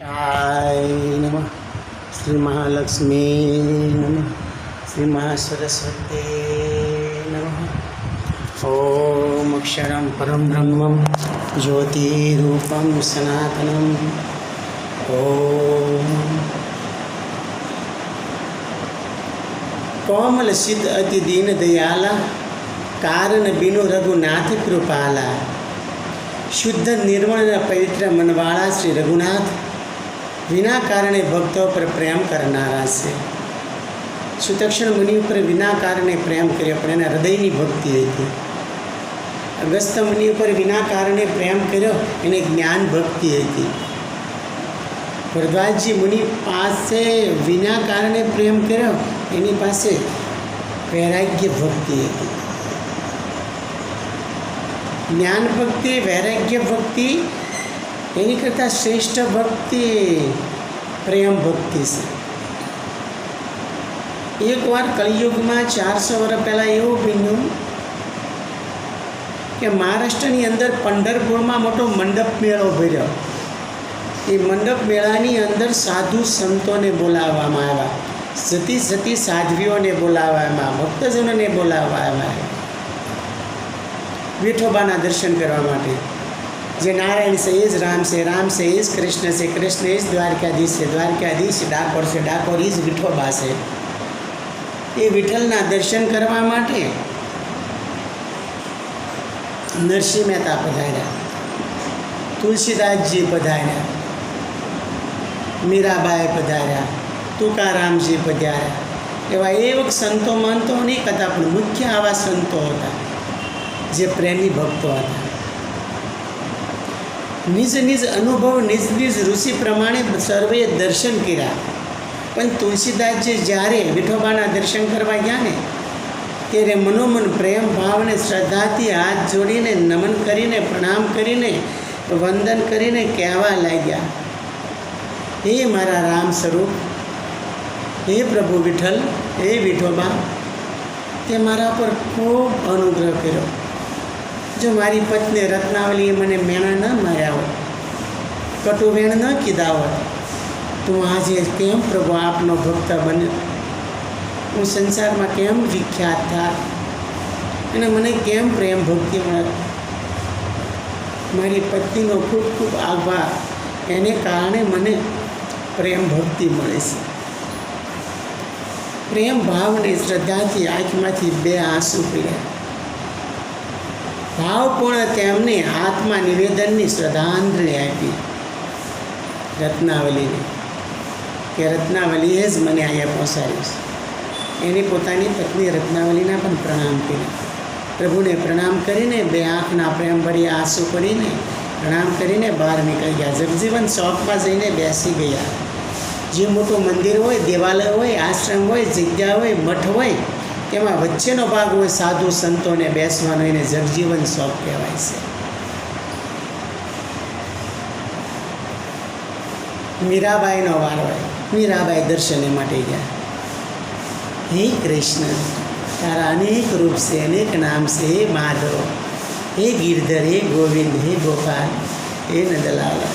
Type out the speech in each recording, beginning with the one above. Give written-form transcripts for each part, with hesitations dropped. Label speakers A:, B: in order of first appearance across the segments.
A: हाय नमः श्री महालक्ष्मी नमः श्री महासरस्वती नमः। ओम अक्षरं परम ब्रह्मं ज्योतिरूपं सनातनम्। ओम कोमल सिद्ध अति दीन दयाला कारण बिनु रघुनाथ कृपाला। शुद्ध निर्मल पवित्र मनवाड़ा श्री रघुनाथ विना कारणे भक्तों पर प्रेम करनारा से। सुतक्षण मुनि पर विना कारणे प्रेम कर्यो पण एना हृदयनी भक्ति हती। अगस्त्य मुनि पर विना कारणे प्रेम कर्यो एने ज्ञान भक्ति हती। भरद्वाज जी मुनि पासे विना कारणे प्रेम कर्यो एनी पासे वैराग्य भक्ति हती। ज्ञान भक्ति वैराग्य भक्ति एनी करता श्रेष्ठ भक्ति प्रेम भक्ति से। एक बार कलयुग में 400 वर्ष पहला एवं बन्यु कि महाराष्ट्र अंदर पंढरपुर में मोटो मंडप मेळो भर्यो। ये मंडप मेळानी अंदर साधु संतों ने बोलाववामां आव्या, सती सती साध्वीओं ने बोलाववामां, भक्तजनों ने बोलाववामां विठोबाना दर्शन करवा माटे। जे नारायण से इज राम से इज कृष्ण से कृष्ण इज द्वारकाधीश से द्वारकाधीश, डाकोर से डाकोर इज विठोबा से। ये विठलना दर्शन करवा माटे नरसिंह मेहता पधार्या, तुलसीदास जी पधार्या, मीराबाई पधार्या, तुकाराम जी पधार्या। एवा एक संतो महंतो नहीं कथा पण मुख्य आवा संतो हता जे प्रेमी भक्तो हता। निज निज अनुभव निज निज ऋषि प्रमाणे सर्वे दर्शन कर्या। पण तुलसीदास जी ज्यारे विठोबाना दर्शन करवा गया ने त्यारे मनोमन प्रेम भाव ने श्रद्धाथी हाथ जोड़ीने नमन करीने प्रणाम करीने वंदन करीने कहेवा लाग्या, हे मारा राम स्वरूप, हे प्रभु विठल, हे विठोबा, ते मारा पर खूब अनुग्रह कर्यो। जो मारी पत्नी रत्नावलीए मने मेणा न मार्या होत, कटु वेण न कीधा होत, तो आज केम प्रभु आपनो भक्त बन्यो, हूँ संसार में केम विख्यात था अने मने केम प्रेम भक्ति मळत। मारी पत्नीनो खूब खूब आभार, एने कारणे मने प्रेम भक्ति मळे छे। प्रेम भाव ने श्रद्धाथी आँखमांथी बे आंसू पड्या। भावपूर्ण तेमने आत्मा निवेदननी श्रद्धांजलि आपी रत्नावलीने कि रत्नावलीए ज मने अहींया पहोंचाड्यो। एनी पोतानी पत्नी रत्नावलीना पण प्रणाम कर्या। प्रभुने प्रणाम करीने बे आँखना प्रेम भरी आंसू पड़ीने प्रणाम करीने बहार निकळी गया। जगजीवन चौकमां जईने बेसी गया। जे मोटो मंदिर होय, देवालय होय, आश्रम होय, जग्या होय, मठ होय, तेमां वच्चेनो भाग होय साधु संतोने बेसवानो, एने जगजीवन चौक कहेवाय छे। मीराबाईनो वारो आव्यो। मीराबाई दर्शने माटे गया। हे कृष्ण, तारा अनेक रूप से अनेक नाम से, हे माधव, हे गिरधर, हे गोविंद, हे गोपाल, हे नंदलाला।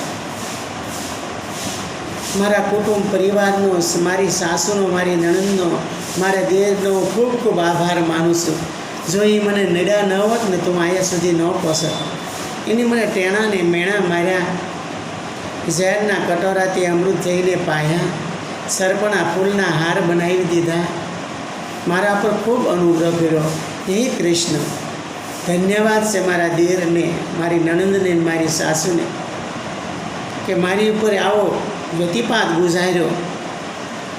A: मारा कुटुंब परिवारनो, मारी सासूनो, मारी नणंदनो, मारा देरनो खूब खूब आभार मानु छुं। जो ये मने नड्या न होत ने तो आया सुधी न पहोंचत। एनी मने टेणा ने मेणा मार्या, ઝેરના કટોરાથી અમૃત થઈને પાયા, સરપણા ફૂલના હાર બનાવી દીધા, મારા પર ખૂબ અનુગ્રહ કર્યો। હે કૃષ્ણ, ધન્યવાદ છે મારા દેરને, મારી નણંદને, મારી સાસુને કે મારી ઉપર આવો વ્યતિપાત ગુજાર્યો।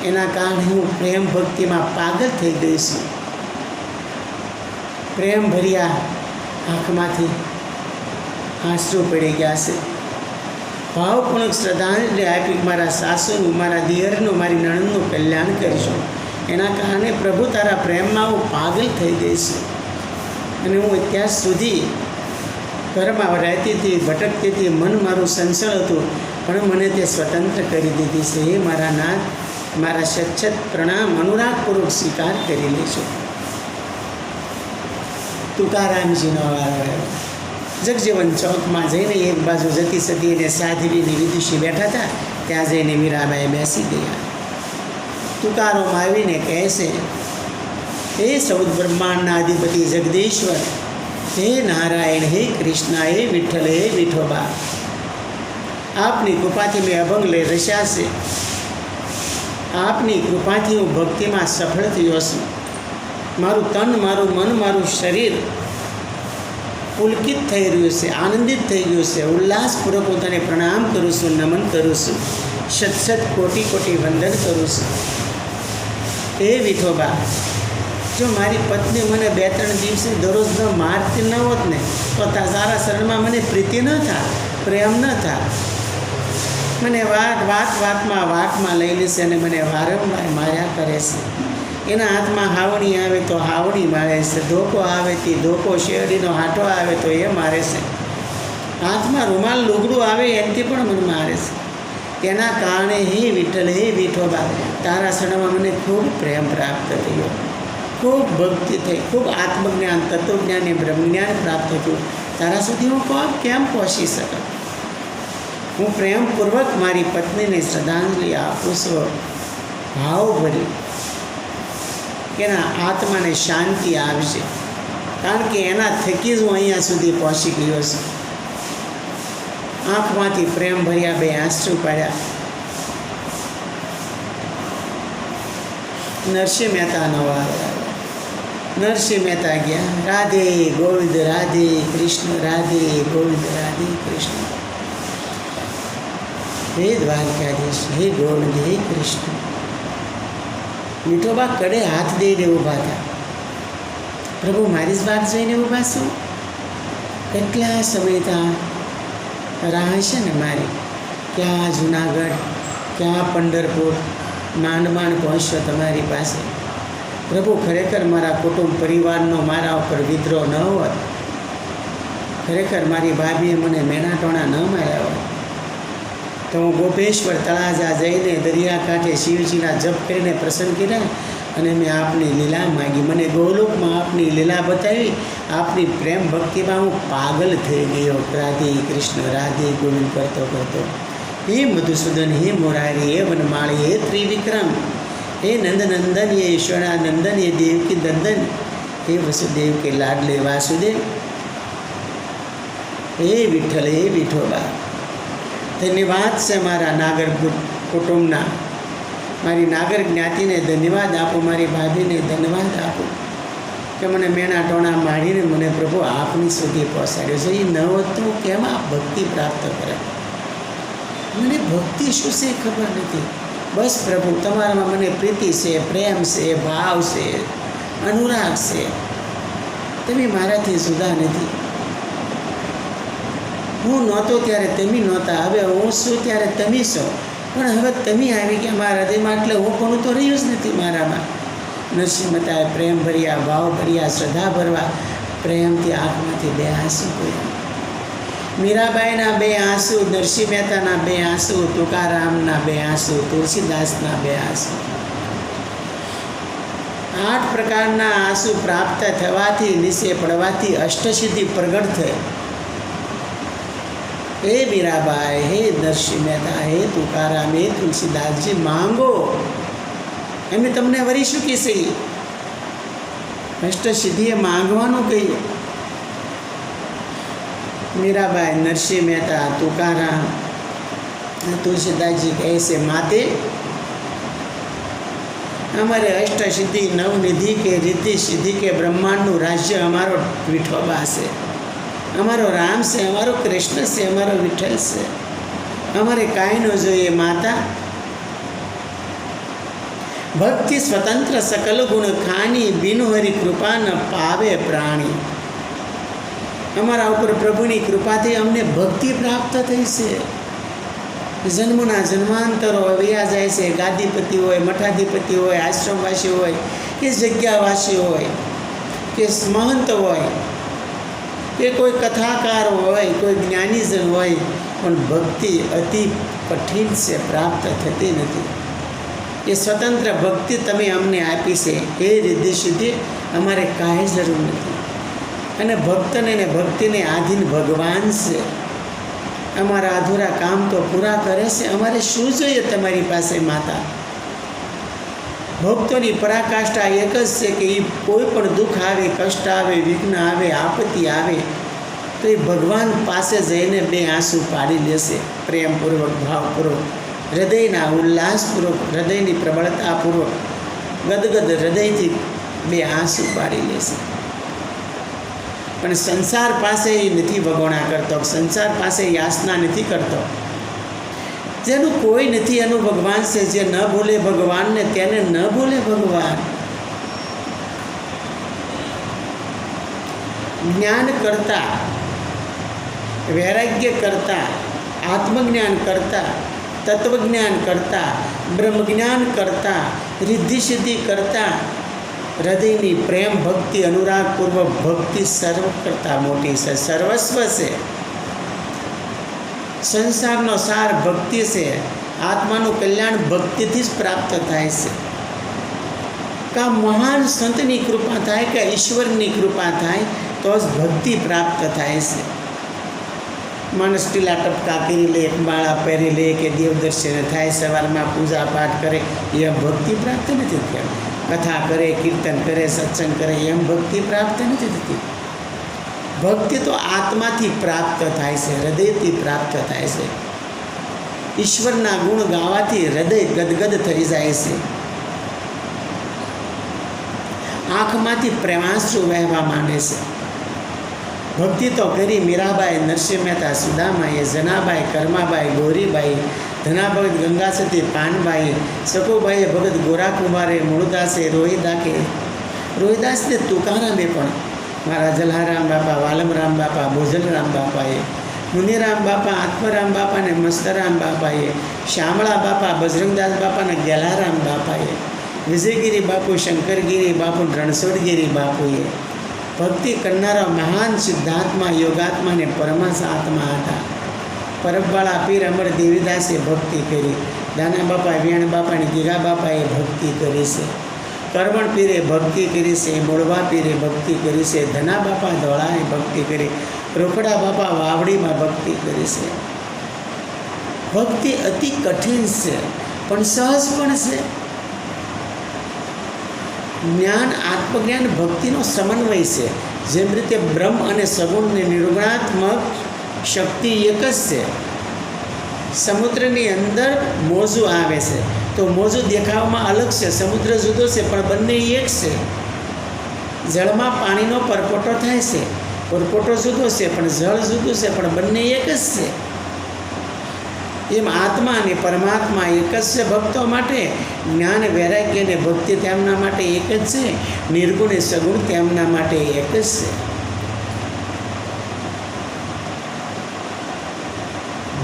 A: એના કારણે હું પ્રેમ ભક્તિમાં પાગલ થઈ ગઈ છું। પ્રેમ ભર્યા આંખમાંથી આંસુ પડી ગયા છે। भावपूर्ण श्रद्धांजलि आपी मारा सासूनु, मारा दियरनु, मारी नणंदनु कल्याण करीशुं। एना कारणे प्रभु तारा प्रेम में हूँ पागल थई गई छुं अने हूँ अत्यार सुधी घरमां रहती थी, भटकती थी, मन मारू संचल हतुं, पण मने ते स्वतंत्र करी दीधी छे। हे मारा नाथ, मारा सच्चत प्रणाम अनुरागपूर्वक स्वीकार करी लेशो। तुकारामजीनो वारो આવ્યો। जगजीवन चौक में जईने एक बाजू जती सती ने साध्वी ने विदुषी बैठा था, ત્યાં જઈને મીરાબાઈ બેસી ગયા. તુકારોમાં આવીને કહેશે, હે સૌદ બ્રહ્માંડના અધિપતિ જગદીશ્વર, હે નારાયણ, હે કૃષ્ણ, હે વિઠ્ઠલ, હે વિઠોબા, આપની કૃપાથી મેં અભંગ લઈ રસ્યા છે. આપની કૃપાથી હું ભક્તિમાં સફળ થયો છું. મારું તન, મારું મન, મારું શરીર પુલકિત થઈ રહ્યું છે, આનંદિત થઈ ગયું છે. ઉલ્લાસપૂર્વક હું તને પ્રણામ કરું છું, નમન કરું છું, શત કોટી કોટી વંદન કરું છું. હે વિઠોબા, જો મારી પત્ની મને 2-3 દિવસે દરરોજ ન મારતી ન હોત ને તો તારા શરણમાં મને પ્રીતિ ન થાય, પ્રેમ ન થાય. મને વાતમાં લઈ લેશે અને મને વારંવાર માર્યા કરે છે. એના હાથમાં હાવણી આવે તો હાવણી મારે છે, ધોકો આવે તે ધોકો, શેરડીનો હાંટો આવે તો એ મારે છે, હાથમાં રૂમાલ લુગડું આવે એનાથી પણ મને મારે છે. તેના કારણે હે વિઠ્ઠલ, હે વિઠોબા, તારા શરણમાં મને ખૂબ પ્રેમ પ્રાપ્ત થયો, ખૂબ ભક્તિ થઈ, ખૂબ આત્મજ્ઞાન, તત્વજ્ઞાન અને બ્રહ્મજ્ઞાન પ્રાપ્ત થયું. તારા સુધી હું કેમ પહોંચી શકું? હું પ્રેમપૂર્વક મારી પત્નીને શ્રદ્ધાંજલિ આપું છું, ભાવભરી. એના આત્માને શાંતિ આવશે, કારણ કે એના થકી જ હું અહીંયા સુધી પહોંચી ગયો છું. આંખમાંથી પ્રેમ ભર્યા 2 આંસુ પાડ્યા. નરસિંહ મહેતાનો વારો આવ્યો. નરસિંહ મહેતા ગયા, રાધે ગોવિંદ રાધે કૃષ્ણ, રાધે ગોવિંદ રાધે કૃષ્ણ. હે દ્વારકાધીશ, હે ગોવિંદ, હે કૃષ્ણ. વિઠોબા કડે હાથ દઈને ઊભા હતા. પ્રભુ, મારી જ વાત જોઈને ઊભા છું? કેટલા સમયથી રાહ છે ને મારી, ક્યાં જુનાગઢ, ક્યાં પંઢરપુર, માંડ પહોંચ્યો તમારી પાસે. પ્રભુ, ખરેખર મારા કુટુંબ પરિવારનો મારા ઉપર વિદ્રોહ ન હોત, ખરેખર મારી ભાભીએ મને મેણાટોણા ન માર્યા હોત, તો હું ગોપેશ્વર તળાજા જઈને દરિયાકાંઠે શિવજીના જપ કરીને પ્રસન્ન કર્યા અને મેં આપની લીલા માગી. મને ગોલોકમાં આપની લીલા બતાવી, આપની પ્રેમ ભક્તિમાં હું પાગલ થઈ ગયો. રાધે કૃષ્ણ, રાધે ગોવિંદ કરતો કરતો. હે મધુસૂદન, હે મોરારી, હે વનમાળી, હે ત્રિવિક્રમ, હે નંદનંદન, હે ઈશ્વરાનંદન, હે દેવકી નંદન, હે વસુદેવ કે લાડલે વાસુદેવ, હે વિઠ્ઠલ, હે વિઠોબા. ધન્યવાદ છે મારા નાગર કુટુંબના, મારી નાગર જ્ઞાતિને ધન્યવાદ આપો, મારી ભાભીને ધન્યવાદ આપો કે મને મેણા ટોણા મારીને મને પ્રભુ આપની સુધી પહોંચાડ્યો છે. એ ન હોત તો કેમ આ ભક્તિ પ્રાપ્ત કરે? મને ભક્તિ શું છે ખબર નથી. બસ પ્રભુ, તમારામાં મને પ્રીતિ છે, પ્રેમ છે, ભાવ છે, અનુરાગ છે. તમે મારાથી જુદા નથી. હું નહોતો ત્યારે તમે નહોતા, હવે હું છું ત્યારે તમે છો, પણ હવે તમે આવી ગયા મારા હૃદયમાં, એટલે હું પણ તો રહ્યું જ નથી મારામાં. નરસિંહ મહેતાએ પ્રેમ ભર્યા, ભાવ ભર્યા, શ્રદ્ધા ભરવા, પ્રેમથી આંખમાંથી 2 આંસુ પડ્યા. મીરાબાઈના 2 આંસુ, નરસિંહ મહેતાના 2 આંસુ, તુકારામના 2 આંસુ, તુલસીદાસના 2 આંસુ. 8 પ્રકારના આંસુ પ્રાપ્ત થવાથી, નીચે પડવાથી અષ્ટસિદ્ધિ પ્રગટ થઈ. હે મીરાબાઈ, હે નરસિંહ મહેતા, હે તુકારામ, હે તુલસીદાસજી, માંગો, એમને તમને વરી શું કહેશે? અષ્ટસિદ્ધિએ માંગવાનું કહ્યું. મીરાબાઈ, નરસિંહ મહેતા, તુકારામ, તુલસીદાસજી કહે છે, માતે અમારે અષ્ટસિદ્ધિ, નવનિધિ કે રિદ્ધિ સિદ્ધિ કે બ્રહ્માંડનું રાજ્ય અમારો વિઠોબા છે, અમારો રામ છે, અમારો કૃષ્ણ છે, અમારો વિઠ્ઠલ છે. અમારે કાંઈ ન જોઈએ માતા. ભક્તિ સ્વતંત્ર સકલ ગુણ ખાની, બિનુ હરી કૃપા ન પાવે પ્રાણી. અમારા ઉપર પ્રભુની કૃપાથી અમને ભક્તિ પ્રાપ્ત થઈ છે. જન્મના જન્માંતરો વ્યા જાય છે. ગાદીપતિ હોય, મઠાધિપતિ હોય, આશ્રમવાસી હોય કે જગ્યાવાસી હોય કે મહંત હોય કે કોઈ કથાકાર હોય, કોઈ જ્ઞાનીજન હોય, પણ ભક્તિ અતિ કઠિન છે, પ્રાપ્ત થતી નથી. એ સ્વતંત્ર ભક્તિ તમે અમને આપી છે, એ રીતિ સિદ્ધિ અમારે કાંઈ જરૂર નથી. અને ભક્તને ને ભક્તિને આધીન ભગવાન છે. અમારા અધૂરા કામ તો પૂરા કરે છે, અમારે શું જોઈએ તમારી પાસે માતા? ભક્તોની પરાકાષ્ઠા એક જ છે કે એ કોઈ પણ દુઃખ આવે, કષ્ટ આવે, વિઘ્ન આવે, આપત્તિ આવે તો એ ભગવાન પાસે જઈને બે આંસુ પાડી લેશે, પ્રેમપૂર્વક, ભાવપૂર્વક, હૃદયના ઉલ્લાસપૂર્વક, હૃદયની પ્રબળતાપૂર્વક, ગદગદ હૃદયથી બે આંસુ પાડી લેશે. પણ સંસાર પાસે એ નથી વગોણા કરતો, સંસાર પાસે યાચના નથી કરતો. જેનું કોઈ નથી એનું ભગવાન છે. જે ન ભૂલે ભગવાનને તેને ન ભૂલે ભગવાન. જ્ઞાન કરતા, વૈરાગ્ય કરતા, આત્મજ્ઞાન કરતા, તત્વજ્ઞાન કરતા, બ્રહ્મજ્ઞાન કરતા, રિદ્ધિ સિદ્ધિ કરતા હૃદયની પ્રેમ ભક્તિ, અનુરાગપૂર્વક ભક્તિ સર્વ કરતાં મોટી છે, સર્વસ્વ છે. સંસારનો સાર ભક્તિ છે. આત્માનું કલ્યાણ ભક્તિથી જ પ્રાપ્ત થાય છે. કા મહાન સંતની કૃપા થાય કે ઈશ્વરની કૃપા થાય તો જ ભક્તિ પ્રાપ્ત થાય છે. માણસ ટીલા ટપકા કરી લે, માળા પહેરી લે કે દેવ દર્શન થાય, સવારમાં પૂજા પાઠ કરે, એ ભક્તિ પ્રાપ્ત નથી થતી. કથા કરે, કીર્તન કરે, સત્સંગ કરે, એમ ભક્તિ પ્રાપ્ત નથી થતી. ભક્તિ તો આત્માથી પ્રાપ્ત થાય છે, હૃદયથી પ્રાપ્ત થાય છે. ઈશ્વરના ગુણ ગાવાથી હૃદય ગદગદ થઈ જાય છે. આંખમાંથી પ્રેમાશ્રુ વહેવા માંડે છે. ભક્તિ તો કરી મીરાબાઈ, નરસિંહ મહેતા, સુદામાએ, જનાબાઈ, કર્માબાઈ, ગૌરીબાઈ, ધનાભગત ગંગાસતી, પાનબાઈ, સકુબાઈએ ભગત ગોરાકુમારે, મૂળદાસે, રોહિદાસને તુકારામે પણ મારા જલારામ બાપા, વાલમરામ બાપા, ભોજનરામ બાપાએ, મુનિરામ બાપા, આત્મરામ બાપા ને મસ્તરામ બાપાએ, શ્યામળા બાપા, બજરંગદાસ બાપા ને ગેલારામ બાપાએ, વિજયગીરી બાપુ, શંકરગીરી બાપુ, રણછોડગીરી બાપુએ ભક્તિ કરનારા મહાન સિદ્ધાત્મા, યોગાત્મા ને પરમહંસ આત્મા હતા. પરબવાળા પીર અમર દેવીદાસે ભક્તિ કરી. દાના બાપા, વિયાણ બાપા અને ગીગા બાપાએ ભક્તિ કરી છે. કરવણ પીરે ભક્તિ કરી છે. મોડવા પીરે ભક્તિ કરી છે. ધના બાપા ધોળાએ ભક્તિ કરી. રોકડા બાપા વાવડીમાં ભક્તિ કરી છે. ભક્તિ અતિ કઠિન છે પણ સહજ પણ છે. જ્ઞાન, આત્મજ્ઞાન, ભક્તિનો સમન્વય છે. જેમ રીતે બ્રહ્મ અને સગુણની નિર્ગુણાત્મક શક્તિ એક જ છે. સમુદ્રની અંદર મોજું આવે છે તો મોજું દેખાવમાં અલગ છે, સમુદ્ર જુદો છે પણ બંને એક છે. જળમાં પાણીનો પરપોટો થાય છે, પરપોટો જુદો છે પણ જળ જુદું છે, પણ બંને એક જ છે. એમ આત્મા અને પરમાત્મા એક જ છે. ભક્તો માટે જ્ઞાન, વૈરાગ્ય અને ભક્તિ તેમના માટે એક જ છે. નિર્ગુણ સગુણ તેમના માટે એક જ છે.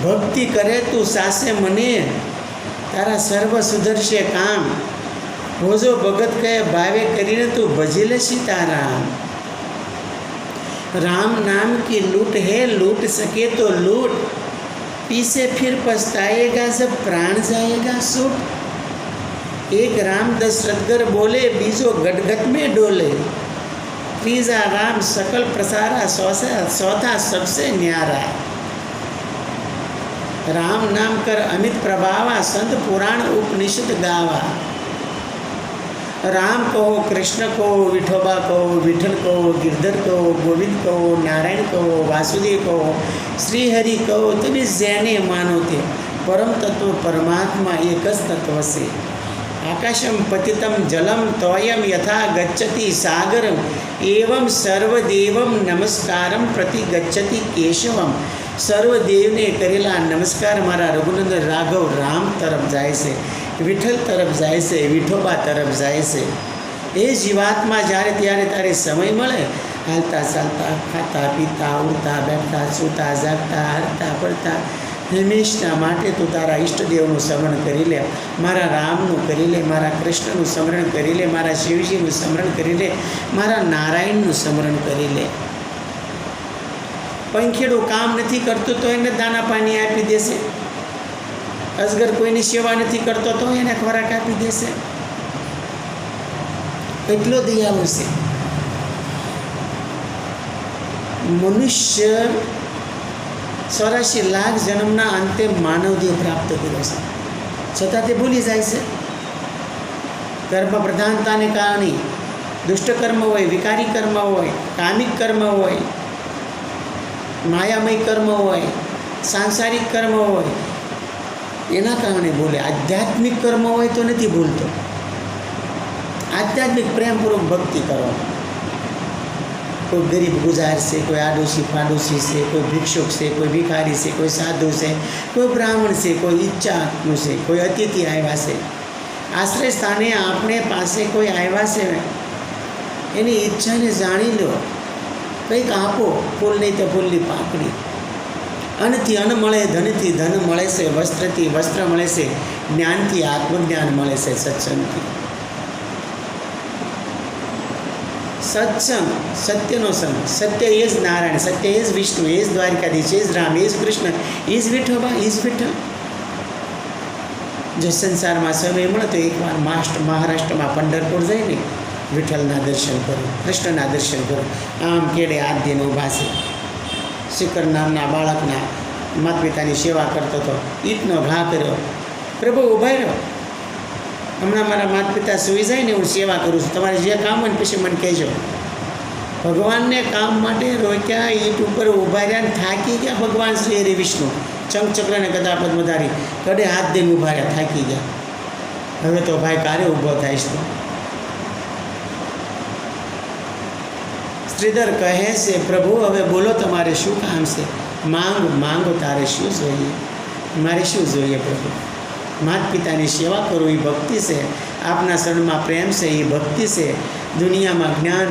A: ભક્તિ કરે તું સાસે મને, તારા સર્વ સુધરશે કામ. ભોજો ભગત કહે ભાવે કરીને તું ભજી લે સીતારામ. राम नाम की लूट है, लूट सके तो लूट, पीछे फिर पछताएगा जब प्राण जाएगा सूट. एक राम 10 रतगर बोले, बीजो गटगट में डोले. तीजा राम सकल प्रसारा, चौथा सबसे न्यारा. राम नाम कर अमित प्रभावा, संत पुराण उपनिषद गावा. राम कहो, कृष्ण कहो, विठोबा कहो, विठल कहो, गिरधर कहो, गोविंद कहो, नारायण कहो, वासुदेव कहो, श्रीहरि कहो, તમે જેને માનો તે પરમ તત્વ પરમાત્મા એક જ તત્વ છે. આકાશમ પતિતમ જલમ તોયમ યથા ગચ્છતિ સાગરમ, એવમ સર્વદેવમ નમસ્કારમ પ્રતિ ગચ્છતિ કેશવમ. સર્વદેવને કરેલા નમસ્કાર મારા રઘુનંદન રાઘવ રામ તરફ જાય છે, વિઠ્ઠલ તરફ જાય છે, વિઠોબા તરફ જાય છે. એ જીવાત્મા જ્યારે ત્યારે તારે સમય મળે, હાલતા ચાલતા, ખાતા પીતા, ઉડતા બેઠતા, સૂતા જાગતા, હરતા પડતા, હંમેશના માટે તું તારા ઈષ્ટદેવનું સ્મરણ કરી લે, મારા રામનું કરી લે, મારા કૃષ્ણનું સ્મરણ કરી લે, મારા શિવજીનું સ્મરણ કરી લે, મારા નારાયણનું સ્મરણ કરી લે. પંખીડું કામ નથી કરતું તો એને દાણા પાણી આપી દેશે. અજગર કોઈની સેવા નથી કરતો તો એને ખોરાક આપી દેશે. એટલો દયાળુ છે. મનુષ્ય 84 લાખ જન્મના અંતે માનવદેહ પ્રાપ્ત કર્યો છે, છતાં તે ભૂલી જાય છે. ગર્ભ પ્રધાનતાને કારણે દુષ્ટકર્મ હોય, વિકારી કર્મ હોય, કામિક કર્મ હોય, માયામય કર્મ હોય, સાંસારિક કર્મ હોય, એના કારણે બોલે. આધ્યાત્મિક કર્મ હોય તો નથી ભૂલતો. આધ્યાત્મિક પ્રેમપૂર્વક ભક્તિ કરો. કોઈ ગરીબ ગુજાર છે, કોઈ આડોશી પાડોશી છે, કોઈ ભિક્ષુક છે, કોઈ ભિખારી છે, કોઈ સાધુ છે, કોઈ બ્રાહ્મણ છે, કોઈ ઈચ્છાનું છે, કોઈ અતિથિ આવ્યા છે. આશ્રય સ્થાને આપણે પાસે કોઈ આવ્યા છે, એની ઈચ્છાને જાણી લો. કંઈક આપો, ફૂલ નહીં તો ફૂલની પાંખડી. અન્નથી અન્ન મળે, ધનથી ધન મળે છે, વસ્ત્રથી વસ્ત્ર મળે છે, જ્ઞાનથી આત્મજ્ઞાન મળે છે, સત્સંગથી. સત્સંગ, સત્યનો સંગ. સત્ય એ જ નારાયણ, સત્ય એ જ વિષ્ણુ, એ જ દ્વારિકાધીશ, એ જ રામ, એ જ કૃષ્ણ, એ જ વિઠોબા, એ જ વિઠ્ઠલ. જો સંસારમાં સમય મળે તો એકવાર મહારાષ્ટ્રમાં પંઢરપુર જઈને વિઠ્ઠલના દર્શન કરો, કૃષ્ણના દર્શન કરો. આમ કેડે હાથ દઈને ઊભા છે. શિખર નામના બાળકના માતા પિતાની સેવા કરતો હતો, ઈંટનો ઘા કર્યો. પ્રભુ ઊભા રહ્યો, હમણાં મારા માતા પિતા સૂઈ જાય ને હું સેવા કરું છું, તમારે જે કામ હોય ને પછી મને કહેજો. ભગવાનને કામ માટે રોક્યા, ઈંટ ઉપર ઊભા રહ્યા ને થાકી ગયા. ભગવાન શ્રી હરિ વિષ્ણુ ચંકચક્ર ને ગદા પદ્મધારી કડે હાથ દઈને ઊભા રહ્યા, થાકી ગયા. હવે તો ભાઈ કારે ઊભો થાય છે. શ્રીધર કહે છે, પ્રભુ હવે બોલો, તમારે શું કામ છે? માંગો, તારે શું જોઈએ? મારે શું જોઈએ પ્રભુ? માતા પિતાની સેવા કરવું એ ભક્તિ છે. આપના શરણમાં પ્રેમ છે એ ભક્તિ છે. દુનિયામાં જ્ઞાન,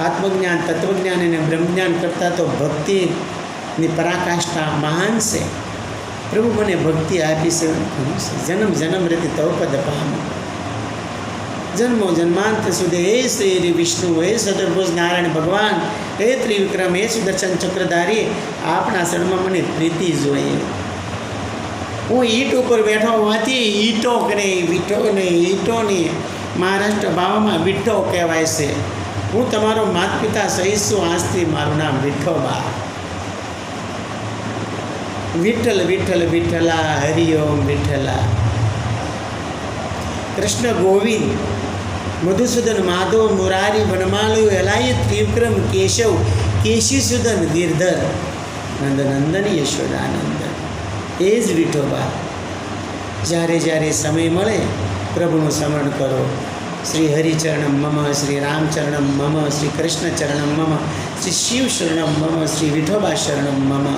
A: આત્મજ્ઞાન, તત્વજ્ઞાન અને બ્રહ્મજ્ઞાન કરતાં તો ભક્તિની પરાકાષ્ઠા મહાન છે. પ્રભુ મને ભક્તિ આપી છે, જન્મ જન્મ રેતી તવ પદ પામ. જન્મો જન્માંત સુધી હે શ્રી હરિ વિષ્ણુ, હે ચતુર્ભુજ નારાયણ ભગવાન, હે ત્રિવિક્રમ, હે સુદર્શન ચક્રધારી, આપણા શરણમાં મને પ્રીતિ જોઈએ. હું ઈંટ ઉપર બેઠો હોવાથી ઈંટો કરે, વીંટો નહીં, ઈંટો નહીં. મહારાષ્ટ્ર ભાવમાં વિઠ્ઠો કહેવાય છે. હું તમારો માતા પિતા સહિત છું. આજથી મારું નામ વિઠ્ઠોબા. વિઠ્ઠલ વિઠ્ઠલ વિઠ્ઠલા, હરિઓમ વિઠ્ઠલા. કૃષ્ણ ગોવિંદ, મધુસૂદન, માધવ, મુરારી, વનમાલુ, એલાય, ત્રિવિક્રમ, કેશવ, કેશીસૂદન, ગિરધર, નંદનંદન, યશોદાનંદન, એ જ વિઠોબા. જ્યારે જ્યારે સમય મળે પ્રભુનું સ્મરણ કરો. શ્રી હરિચરણમ મમ, શ્રી રામચરણમ મમ, શ્રી કૃષ્ણ ચરણમ મમ, શ્રી શિવ શરણમ મમ, શ્રી વિઠોબા શરણમ મમ.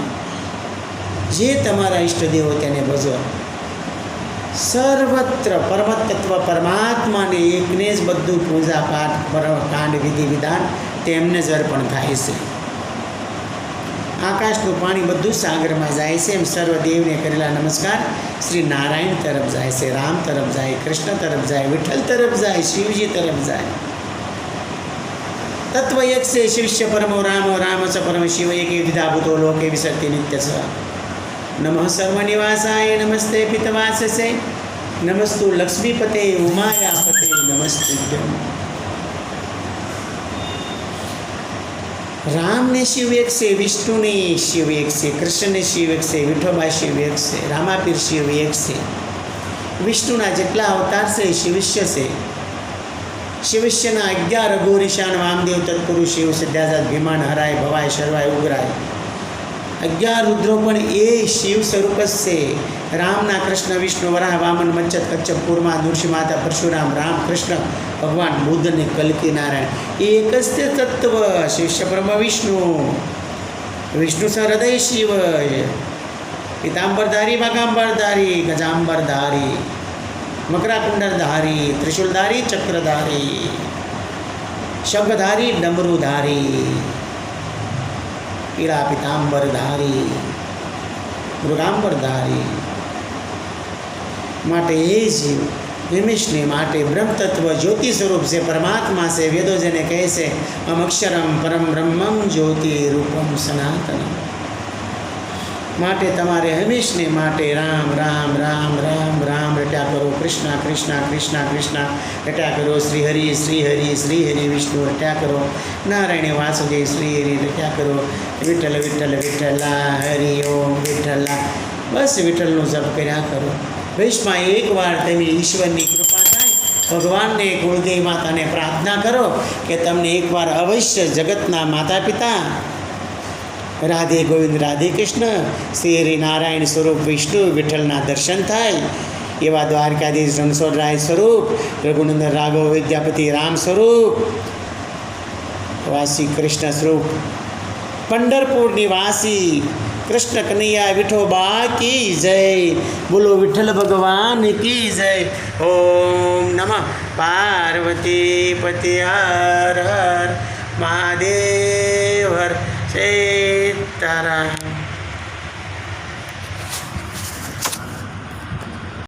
A: જે તમારા ઈષ્ટદેવો તેને ભજો. સર્વત્ર પરમતત્વ પરમાત્માને એકને જ બધું પૂજા પાઠ કાંડ વિધિ વિધાન તેમને જ અર્પણ થાય છે. આકાશનું પાણી બધું સાગરમાં જાય છે. એમ સર્વદેવને કરેલા નમસ્કાર શ્રી નારાયણ તરફ જાય છે, રામ તરફ જાય, કૃષ્ણ તરફ જાય, વિઠ્ઠલ તરફ જાય, શિવજી તરફ જાય. તત્વ એક છે, શિષ્ય પરમો રામો, રામ ચ પરમ શિવ, એક વિધા ભૂતો લોકે વિસર્તિ નિત્ય છે. નમઃ સર્વનિવાસાય, નમસ્તે પિતવાસસે, નમસ્તુ લક્ષ્મીપતે ઉમાયાપતે, નમસ્તુભ્યમ. રામને શિવ એક છે, વિષ્ણુને શિવ એક છે, કૃષ્ણને શિવ એક છે, વિઠોબા શિવ એક છે, રામાપીર શિવ એક છે. વિષ્ણુના જેટલા અવતાર છે એ શિવસ્ય છે. શિવસ્યના 11 અઘોરીશાન, વામદેવ, તત્પુરુ, શિવ, સિદ્ધાજાત, ભીમાન, હરાય, ભવાય, શર્વાય, ઉગ્રાય. 11 રુદ્રો પણ એ શિવ સ્વરૂપ જ છે. રામના કૃષ્ણ, વિષ્ણુ, વરાહ, વામન, મચ્છત, કચ્છપ, કુર્મા, નૃસિંહ માતા, પરશુરામ, રામ, કૃષ્ણ, ભગવાન બુદ્ધ અને કલ્કી નારાયણ એક જ તે તત્વ. શિષ્ય બ્રહ્મ વિષ્ણુ, વિષ્ણુ સ હૃદય શિવ, પિતાંબરધારી, વાગાંબરધારી, ગજાંબરધારી, મકરાકુંડરધારી, ત્રિશુલધારી, ચક્રધારી, શંખધારી, ડમરુધારી, પીળા પિતાંબરધારી, મૃગાંબરધારી. માટે એ જીવ નિમિષને માટે બ્રહ્મતત્વ જ્યોતિ સ્વરૂપ છે, પરમાત્મા છે. વેદો જેને કહે છે અમ અક્ષરમ પરમ બ્રહ્મમ જ્યોતિ રૂપમ સનાતનમ. માટે તમારે હંમેશને માટે રામ રામ રામ રામ રામ રટ્યા કરો. કૃષ્ણ કૃષ્ણ કૃષ્ણ કૃષ્ણ રટ્યા કરો, શ્રી હરિ શ્રી હરિ શ્રી હરિ વિષ્ણુ રટ્યા કરો, નારાયણ વાસુદેવ શ્રી હરિ રટ્યા કરો, વિઠ્ઠલ વિઠ્ઠલ વિઠ્ઠલા હરિ ઓમ વિઠ્ઠલા, બસ વિઠ્ઠલનો જપ કર્યા કરો. ભવિષ્યમાં એકવાર તમે ઈશ્વરની કૃપા થાય, ભગવાનને કુળદેવી માતાને પ્રાર્થના કરો કે તમને એકવાર અવશ્ય જગતના માતા પિતા રાધે ગોવિંદ રાધે કૃષ્ણ શ્રી હરિ નારાયણ સ્વરૂપ વિષ્ણુ વિઠ્ઠલના દર્શન થાય. એવા દ્વારકાધીશ રણછોડરાય સ્વરૂપ, રઘુનંદન રાઘવ વિદ્યાપતિ રામ સ્વરૂપ, વાસી કૃષ્ણ સ્વરૂપ, પંઢરપુર નિવાસી કૃષ્ણ કનૈયા વિઠોબા કી જય. બોલો વિઠ્ઠલ ભગવાન કી જય. ઓમ નમઃ પાર્વતી પતિ હર હર મહાદેવ હર સીતારામ.